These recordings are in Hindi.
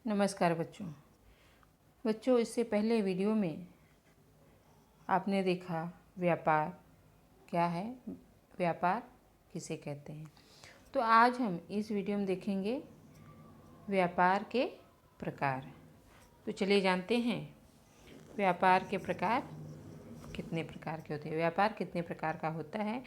नमस्कार बच्चों, इससे पहले वीडियो में आपने देखा व्यापार क्या है, व्यापार किसे कहते हैं। तो आज हम इस वीडियो में देखेंगे व्यापार के प्रकार। तो चलिए जानते हैं व्यापार के प्रकार कितने प्रकार के होते हैं। व्यापार कितने प्रकार का होता है,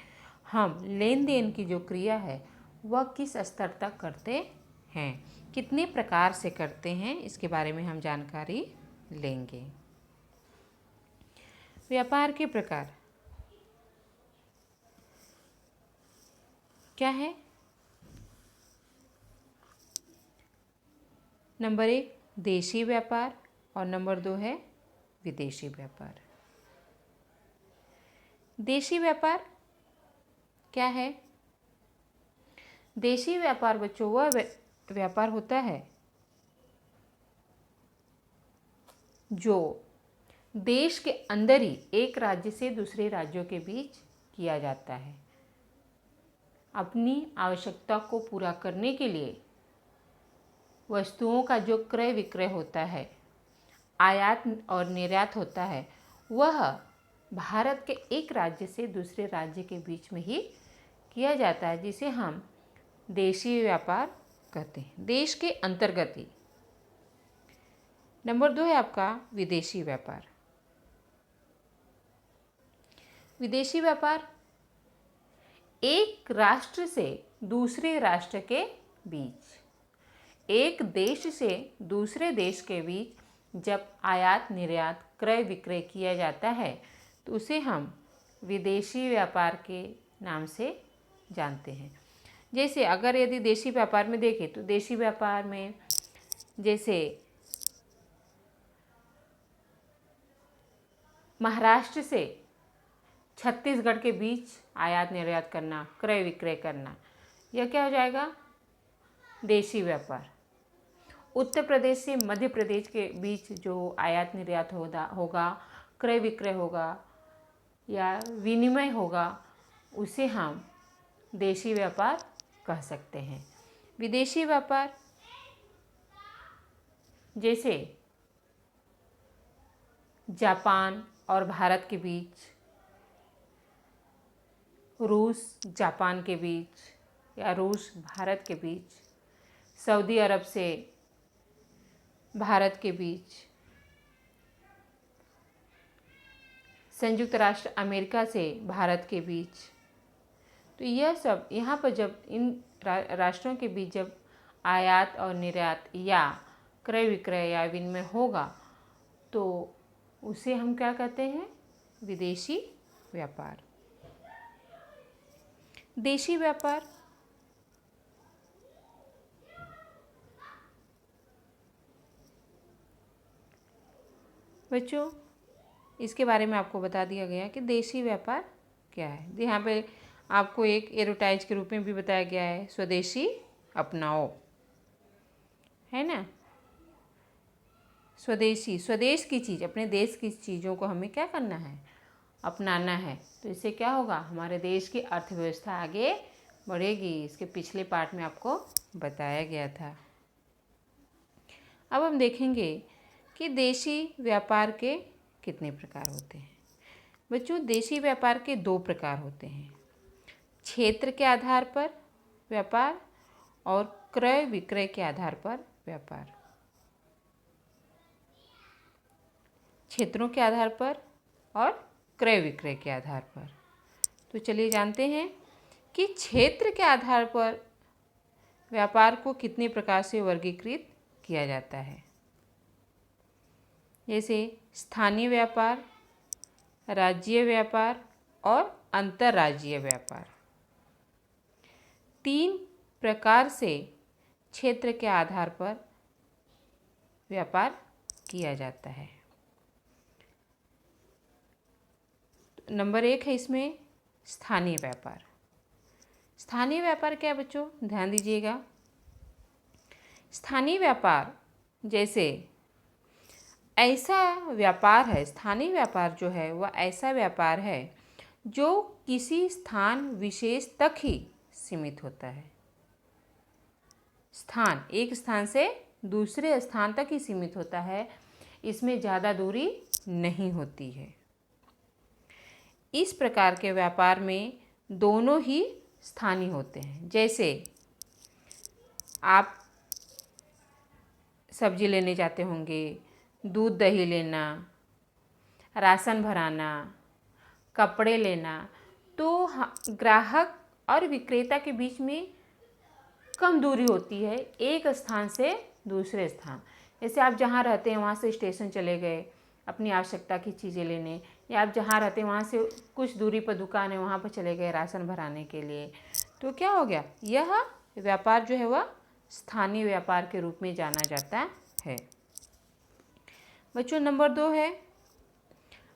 हम लेन देन की जो क्रिया है वह किस स्तर तक करते हैं, कितने प्रकार से करते हैं, इसके बारे में हम जानकारी लेंगे। व्यापार के प्रकार क्या है? नंबर 1 देशी व्यापार और नंबर 2 है विदेशी व्यापार। देशी व्यापार क्या है? देशी व्यापार बच्चों वह व्यापार होता है जो देश के अंदर ही एक राज्य से दूसरे राज्यों के बीच किया जाता है। अपनी आवश्यकता को पूरा करने के लिए वस्तुओं का जो क्रय विक्रय होता है, आयात और निर्यात होता है, वह भारत के एक राज्य से दूसरे राज्य के बीच में ही किया जाता है, जिसे हम देशी व्यापार कहते हैं, देश के अंतर्गत ही। नंबर 2 है आपका विदेशी व्यापार। विदेशी व्यापार एक राष्ट्र से दूसरे राष्ट्र के बीच, एक देश से दूसरे देश के बीच जब आयात निर्यात क्रय विक्रय किया जाता है तो उसे हम विदेशी व्यापार के नाम से जानते हैं। जैसे अगर यदि देशी व्यापार में देखें तो देशी व्यापार में जैसे महाराष्ट्र से छत्तीसगढ़ के बीच आयात निर्यात करना, क्रय विक्रय करना, यह क्या हो जाएगा? देशी व्यापार। उत्तर प्रदेश से मध्य प्रदेश के बीच जो आयात निर्यात होगा, क्रय विक्रय होगा या विनिमय होगा, उसे हम देशी व्यापार कह सकते हैं। विदेशी व्यापार जैसे जापान और भारत के बीच, रूस जापान के बीच या रूस भारत के बीच, सऊदी अरब से भारत के बीच, संयुक्त राष्ट्र अमेरिका से भारत के बीच। तो यह सब यहाँ पर जब इन राष्ट्रों के बीच जब आयात और निर्यात या क्रय विक्रय या विनिमय होगा तो उसे हम क्या कहते हैं? विदेशी व्यापार। देशी व्यापार बच्चों इसके बारे में आपको बता दिया गया कि देशी व्यापार क्या है। यहाँ पे आपको एक एडवर्टाइज के रूप में भी बताया गया है, स्वदेशी अपनाओ, है ना। स्वदेशी, स्वदेश की चीज़, अपने देश की चीज़ों को हमें क्या करना है? अपनाना है। तो इससे क्या होगा? हमारे देश की अर्थव्यवस्था आगे बढ़ेगी। इसके पिछले पार्ट में आपको बताया गया था। अब हम देखेंगे कि देशी व्यापार के कितने प्रकार होते हैं। बच्चों देशी व्यापार के 2 प्रकार होते हैं, क्षेत्र के आधार पर व्यापार और क्रय विक्रय के आधार पर व्यापार। क्षेत्रों के आधार पर और क्रय विक्रय के आधार पर। तो चलिए जानते हैं कि क्षेत्र के आधार पर व्यापार को कितने प्रकार से वर्गीकृत किया जाता है। जैसे स्थानीय व्यापार, राज्य व्यापार और अंतर्राज्यीय व्यापार। 3 प्रकार से क्षेत्र के आधार पर व्यापार किया जाता है। नंबर 1 है इसमें स्थानीय व्यापार। स्थानीय व्यापार क्या है बच्चों? ध्यान दीजिएगा। स्थानीय व्यापार जैसे ऐसा व्यापार है, स्थानीय व्यापार जो है वह ऐसा व्यापार है जो किसी स्थान विशेष तक ही सीमित होता है। स्थान, एक स्थान से दूसरे स्थान तक ही सीमित होता है, इसमें ज़्यादा दूरी नहीं होती है। इस प्रकार के व्यापार में दोनों ही स्थानीय होते हैं। जैसे आप सब्जी लेने जाते होंगे, दूध दही लेना, राशन भराना, कपड़े लेना, तो ग्राहक और विक्रेता के बीच में कम दूरी होती है एक स्थान से दूसरे स्थान। जैसे आप जहाँ रहते हैं वहाँ से स्टेशन चले गए अपनी आवश्यकता की चीज़ें लेने, या आप जहाँ रहते हैं वहाँ से कुछ दूरी पर दुकान है वहाँ पर चले गए राशन भराने के लिए, तो क्या हो गया, यह व्यापार जो है वह स्थानीय व्यापार के रूप में जाना जाता है। बच्चों नंबर 2 है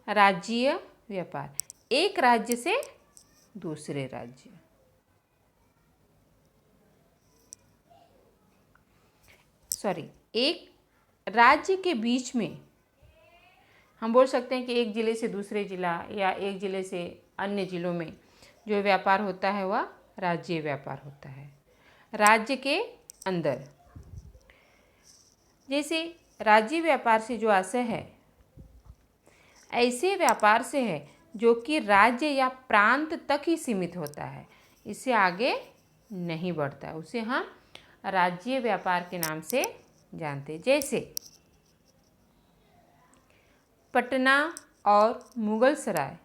राज्यीय व्यापार, एक राज्य से दूसरे राज्य। एक राज्य के बीच में हम बोल सकते हैं कि एक ज़िले से दूसरे ज़िला या एक ज़िले से अन्य ज़िलों में जो व्यापार होता है वह राज्यीय व्यापार होता है। राज्य के अंदर, जैसे राज्यीय व्यापार से जो आशय है ऐसे व्यापार से है जो कि राज्य या प्रांत तक ही सीमित होता है, इससे आगे नहीं बढ़ता, उसे हम राज्यीय व्यापार के नाम से जानते हैं। जैसे पटना और मुगलसराय,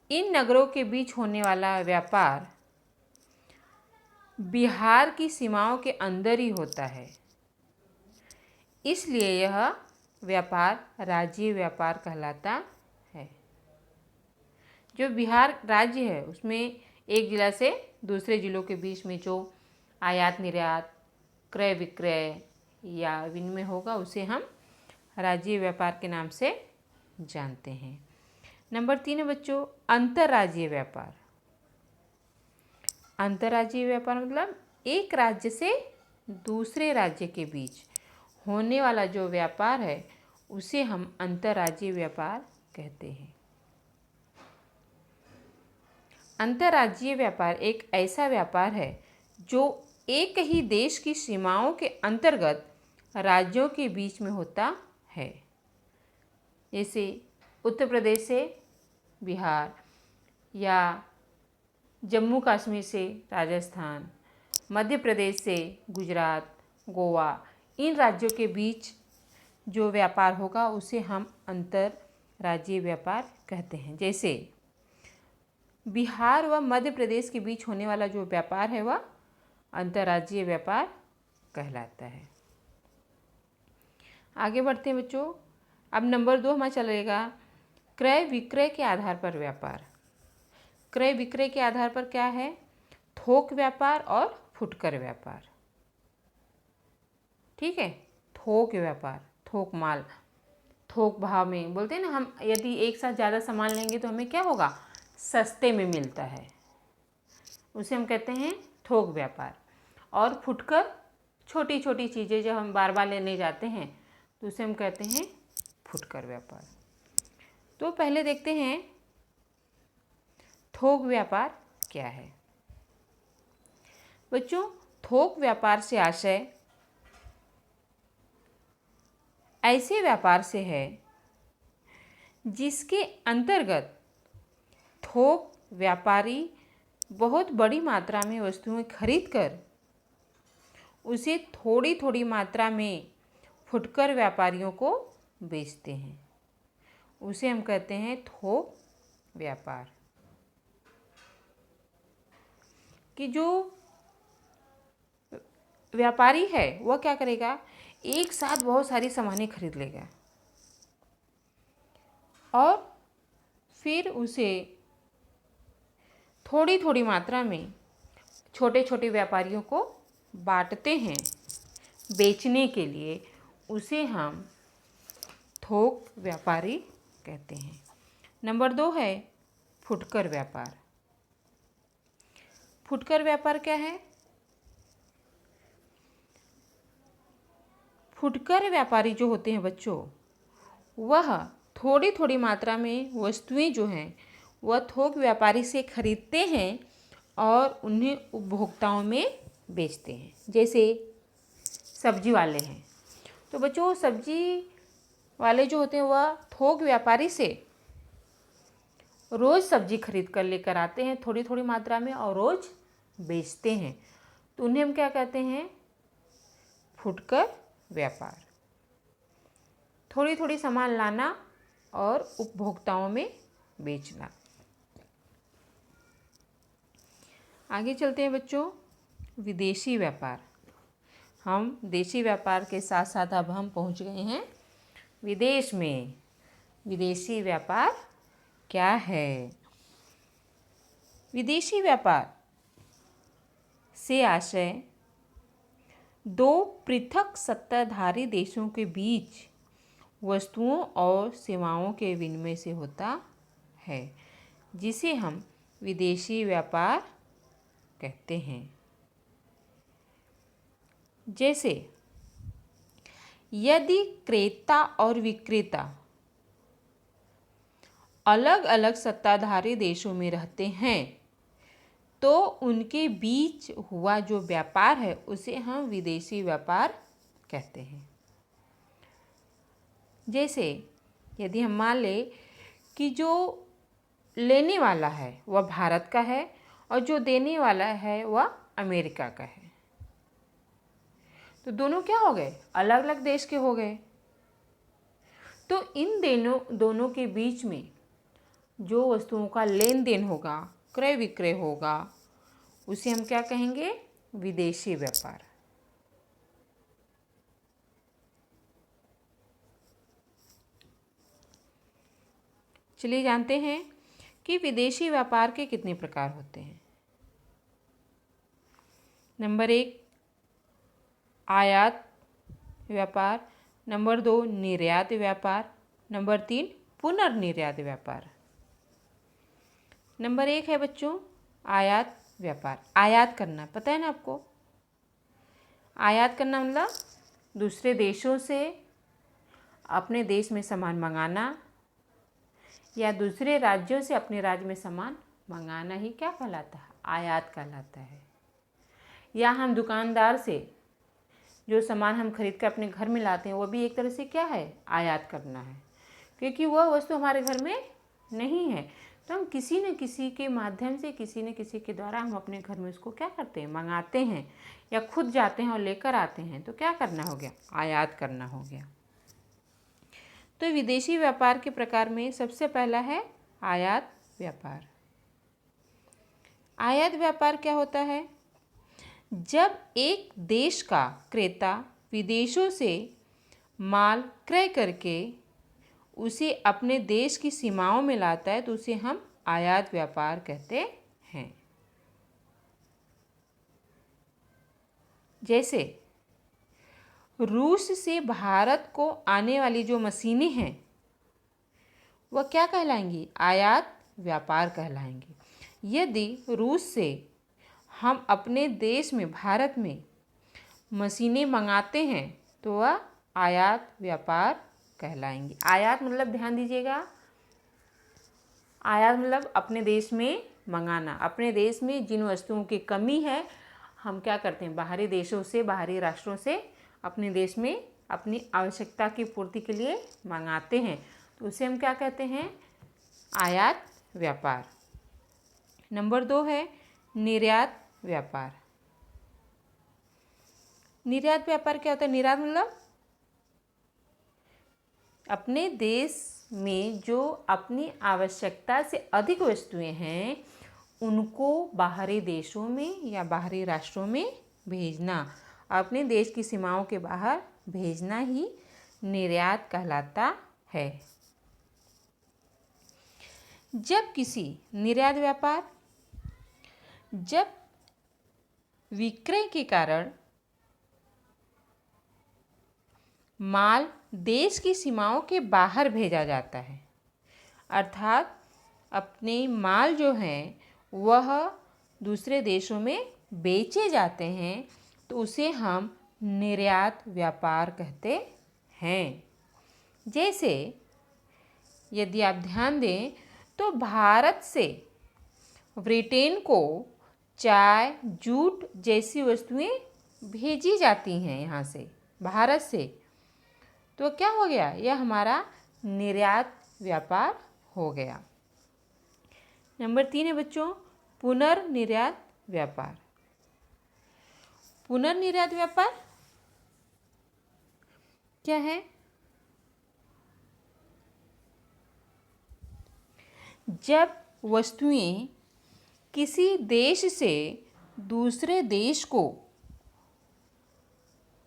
इन नगरों के बीच होने वाला व्यापार बिहार की सीमाओं के अंदर ही होता है, इसलिए यह व्यापार राज्यीय व्यापार कहलाता है। जो बिहार राज्य है उसमें एक जिला से दूसरे जिलों के बीच में जो आयात निर्यात, क्रय विक्रय या विनिमय होगा उसे हम राज्यीय व्यापार के नाम से जानते हैं। नंबर 3 है बच्चों अंतर्राज्यीय व्यापार। अंतर्राज्यीय व्यापार मतलब एक राज्य से दूसरे राज्य के बीच होने वाला जो व्यापार है उसे हम अंतर्राज्यीय व्यापार कहते हैं। अंतर्राज्यीय व्यापार एक ऐसा व्यापार है जो एक ही देश की सीमाओं के अंतर्गत राज्यों के बीच में होता है। जैसे उत्तर प्रदेश से बिहार या जम्मू कश्मीर से राजस्थान, मध्य प्रदेश से गुजरात, गोवा, इन राज्यों के बीच जो व्यापार होगा उसे हम अंतर्राज्यीय व्यापार कहते हैं। जैसे बिहार व मध्य प्रदेश के बीच होने वाला जो व्यापार है वह अंतर्राज्यीय व्यापार कहलाता है। आगे बढ़ते हैं बच्चों। अब नंबर 2 हमारा चलेगा क्रय विक्रय के आधार पर व्यापार। क्रय विक्रय के आधार पर क्या है, थोक व्यापार और फुटकर व्यापार। ठीक है, थोक व्यापार, थोक माल, थोक भाव में बोलते हैं ना हम, यदि एक साथ ज़्यादा सामान लेंगे तो हमें क्या होगा, सस्ते में मिलता है, उसे हम कहते हैं थोक व्यापार। और फुटकर छोटी छोटी चीज़ें जब हम बार बार लेने जाते हैं तो उसे हम कहते हैं फुटकर व्यापार। तो पहले देखते हैं थोक व्यापार क्या है। बच्चों थोक व्यापार से आशय ऐसे व्यापार से है जिसके अंतर्गत थोक व्यापारी बहुत बड़ी मात्रा में वस्तुएं खरीदकर उसे थोड़ी थोड़ी मात्रा में फुटकर व्यापारियों को बेचते हैं, उसे हम कहते हैं थोक व्यापार। कि जो व्यापारी है वह क्या करेगा, एक साथ बहुत सारी सामानें खरीद लेगा और फिर उसे थोड़ी थोड़ी मात्रा में छोटे छोटे व्यापारियों को बांटते हैं बेचने के लिए, उसे हम थोक व्यापारी कहते हैं। नंबर 2 है फुटकर व्यापार। फुटकर व्यापार क्या है, फुटकर व्यापारी जो होते हैं बच्चों वह थोड़ी थोड़ी मात्रा में वस्तुएं जो हैं वह थोक व्यापारी से खरीदते हैं और उन्हें उपभोक्ताओं में बेचते हैं। जैसे सब्जी वाले हैं। तो बच्चों सब्जी वाले जो होते हैं वह थोक व्यापारी से रोज़ सब्जी खरीद कर लेकर आते हैं थोड़ी थोड़ी मात्रा में और रोज़ बेचते हैं। तो उन्हें हम क्या कहते हैं? फुटकर व्यापार। थोड़ी थोड़ी सामान लाना और उपभोक्ताओं में बेचना। आगे चलते हैं बच्चों, विदेशी व्यापार। हम देशी व्यापार के साथ साथ अब हम पहुंच गए हैं विदेश में। विदेशी व्यापार क्या है? विदेशी व्यापार से आशय दो पृथक सत्ताधारी देशों के बीच वस्तुओं और सेवाओं के विनिमय से होता है, जिसे हम विदेशी व्यापार कहते हैं। जैसे यदि क्रेता और विक्रेता अलग अलग सत्ताधारी देशों में रहते हैं तो उनके बीच हुआ जो व्यापार है उसे हम विदेशी व्यापार कहते हैं। जैसे यदि हम मान लें कि जो लेने वाला है वह भारत का है और जो देने वाला है वह अमेरिका का है, तो दोनों क्या हो गए? अलग अलग देश के हो गए। तो इन दोनों के बीच में जो वस्तुओं का लेन देन होगा, क्रय विक्रय होगा, उसे हम क्या कहेंगे? विदेशी व्यापार। चलिए जानते हैं कि विदेशी व्यापार के कितने प्रकार होते हैं। नंबर 1 आयात व्यापार, नंबर 2 निर्यात व्यापार, नंबर 3 पुनर्निर्यात व्यापार। नंबर 1 है बच्चों आयात व्यापार। आयात करना पता है ना आपको? आयात करना मतलब दूसरे देशों से अपने देश में सामान मंगाना या दूसरे राज्यों से अपने राज्य में सामान मंगाना ही क्या कहलाता है? आयात कहलाता है। या हम दुकानदार से जो सामान हम खरीद कर अपने घर में लाते हैं वह भी एक तरह से क्या है? आयात करना है, क्योंकि वह वस्तु हमारे घर में नहीं है, तो हम किसी न किसी के माध्यम से, किसी न किसी के द्वारा हम अपने घर में उसको क्या करते हैं? मंगाते हैं या खुद जाते हैं और लेकर आते हैं, तो क्या करना हो गया? आयात करना हो गया। तो विदेशी व्यापार के प्रकार में सबसे पहला है आयात व्यापार। आयात व्यापार क्या होता है? जब एक देश का क्रेता विदेशों से माल क्रय करके उसे अपने देश की सीमाओं में लाता है तो उसे हम आयात व्यापार कहते हैं। जैसे रूस से भारत को आने वाली जो मशीनें हैं वह क्या कहलाएंगी? आयात व्यापार कहलाएंगी। यदि रूस से हम अपने देश में, भारत में मशीनें मंगाते हैं तो वह आयात व्यापार कहलाएंगी। आयात मतलब ध्यान दीजिएगा, आयात मतलब अपने देश में मंगाना। अपने देश में जिन वस्तुओं की कमी है हम क्या करते हैं? बाहरी देशों से, बाहरी राष्ट्रों से अपने देश में अपनी आवश्यकता की पूर्ति के लिए मंगाते हैं, तो उसे हम क्या कहते हैं? आयात व्यापार। नंबर 2 है निर्यात व्यापार। निर्यात व्यापार क्या होता है? निर्यात मतलब अपने देश में जो अपनी आवश्यकता से अधिक वस्तुएं हैं उनको बाहरी देशों में या बाहरी राष्ट्रों में भेजना, अपने देश की सीमाओं के बाहर भेजना ही निर्यात कहलाता है। जब किसी निर्यात व्यापार, जब विक्रय के कारण माल देश की सीमाओं के बाहर भेजा जाता है, अर्थात अपने माल जो हैं वह दूसरे देशों में बेचे जाते हैं, तो उसे हम निर्यात व्यापार कहते हैं। जैसे यदि आप ध्यान दें तो भारत से ब्रिटेन को चाय, जूट जैसी वस्तुएं भेजी जाती हैं यहाँ से, भारत से, तो क्या हो गया, यह हमारा निर्यात व्यापार हो गया। नंबर 3 है बच्चों, पुनर्निर्यात व्यापार। पुनर्निर्यात व्यापार क्या है? जब वस्तुएं किसी देश से दूसरे देश को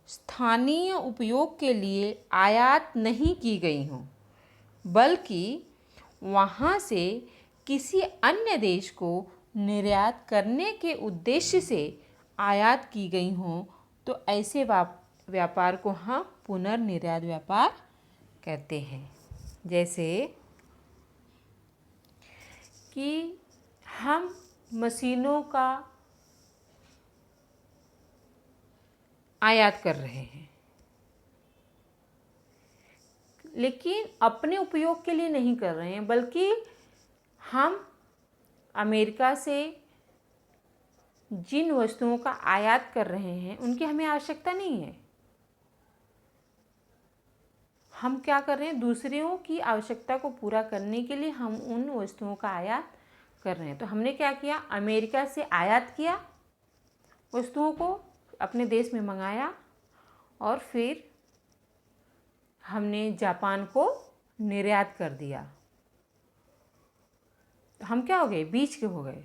स्थानीय उपयोग के लिए आयात नहीं की गई हों, बल्कि वहाँ से किसी अन्य देश को निर्यात करने के उद्देश्य से आयात की गई हों, तो ऐसे व्यापार को हम पुनर्निर्यात व्यापार कहते हैं। जैसे कि हम मशीनों का आयात कर रहे हैं, लेकिन अपने उपयोग के लिए नहीं कर रहे हैं, बल्कि हम अमेरिका से जिन वस्तुओं का आयात कर रहे हैं उनकी हमें आवश्यकता नहीं है। हम क्या कर रहे हैं, दूसरों की आवश्यकता को पूरा करने के लिए हम उन वस्तुओं का आयात कर रहे हैं। तो हमने क्या किया, अमेरिका से आयात किया, वस्तुओं को अपने देश में मंगाया, और फिर हमने जापान को निर्यात कर दिया। तो हम क्या हो गए, बीच के हो गए।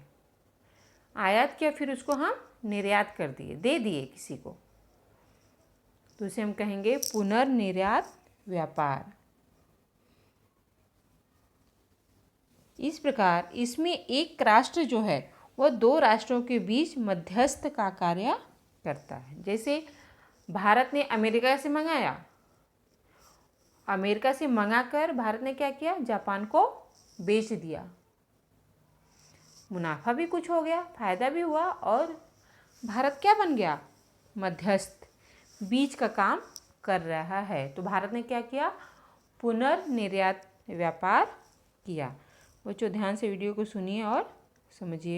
आयात किया, फिर उसको हम निर्यात कर दिए, दे दिए किसी को, तो उसे हम कहेंगे पुनर्निर्यात व्यापार। इस प्रकार इसमें एक राष्ट्र जो है वह दो राष्ट्रों के बीच मध्यस्थ का कार्य करता है। जैसे भारत ने अमेरिका से मंगाया, अमेरिका से मंगाकर भारत ने क्या किया, जापान को बेच दिया। मुनाफा भी कुछ हो गया, फायदा भी हुआ, और भारत क्या बन गया, मध्यस्थ, बीच का काम कर रहा है। तो भारत ने क्या किया, पुनर्निर्यात व्यापार किया। बच्चों ध्यान से वीडियो को सुनिए और समझिए।